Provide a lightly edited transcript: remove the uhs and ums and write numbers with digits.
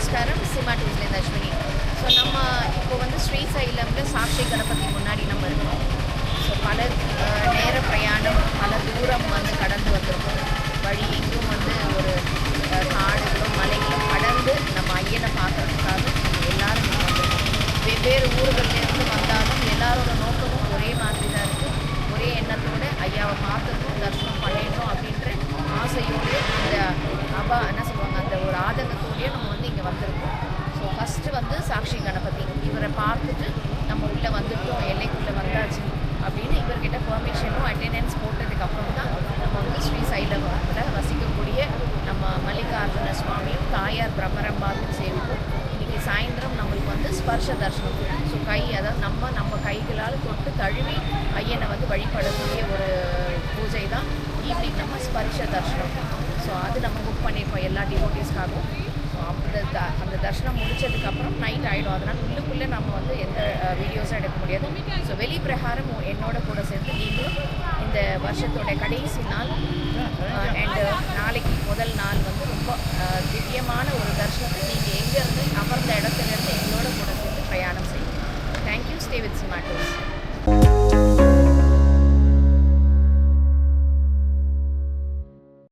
நமஸ்காரம். சிமா டூஸ்லேருந்து அஸ்வினி. ஸோ நம்ம இப்போ வந்து ஸ்ரீசைலமில் சாக்ஷி கணபதி முன்னாடி நம்ம இருக்கோம். ஸோ பல நேர பிரயாணம், பல தூரம் வந்து கடந்து வந்திருக்கோம். வழி எங்கும் வந்து ஒரு காடுகளும் மலைகளும் கடந்து நம்ம ஐயனை பார்க்குறதுக்காக எல்லாரும் இங்கே வந்திருக்கோம். வெவ்வேறு ஊர்கள்லேருந்து வந்தாலும் எல்லாரோட நோக்கமும் ஒரே மாதிரி தான் இருக்குது. ஒரே எண்ணத்தோடு ஐயாவை பார்த்துக்கணும், தரிசனம் பண்ணிடணும் அப்படின்ற ஆசையோடு அந்த என்ன சொல்லுவாங்க, அந்த ஒரு ஆதங்கத்தோடையே நம்ம வந்து இங்கே வந்திருக்கோம். ஸோ ஃபஸ்ட்டு வந்து சாக்ஷி கணபதி இவரை பார்த்துட்டு நம்ம உள்ளே வந்துட்டோம், எல்லைக்குள்ளே வந்தாச்சு அப்படின்னு இவர்கிட்ட பெர்மிஷனும் அட்டெண்டன்ஸ் போட்டதுக்கப்புறம் தான் நம்ம வந்து ஸ்ரீசைலத்தில் வசிக்கக்கூடிய நம்ம மல்லிகார்ஜுன சுவாமியும் தாயார் பிரம்மரம்பாவும் சேவிப்போம். இன்றைக்கி சாயந்தரம் நம்மளுக்கு வந்து ஸ்பர்ஷ தர்ஷனம். ஸோ அதாவது நம்ம கைகளால் தொட்டு தழுவி ஐயனை வந்து வழிபடக்கூடிய ஒரு பூஜை தான் ஈவினிங் நம்ம ஸ்பர்ஷ தர்ஷனம். ஸோ அது நம்ம புக் பண்ணியிருக்கோம் எல்லா டிவோட்டீஸ்க்காகவும். ஸோ அந்த தர்ஷனம் முடித்ததுக்கப்புறம் நைட் ஆகிடும். அதனால் உள்ளுக்குள்ளே நம்ம வந்து எந்த வீடியோஸும் எடுக்க முடியாது. ஸோ வெளி பிரகாரம் என்னோட கூட சேர்ந்து நீங்களும் இந்த வருஷத்தோட கடைசி நாள் அண்டு நாளைக்கு முதல் நாள் வந்து ரொம்ப திவ்யமான ஒரு தர்ஷனத்தை நீங்கள் எங்கேருந்து அமர்ந்த இடத்துலேருந்து எங்களோட கூட சேர்ந்து பிரயாணம் செய்யும். Thank you. Stay with Sima tours.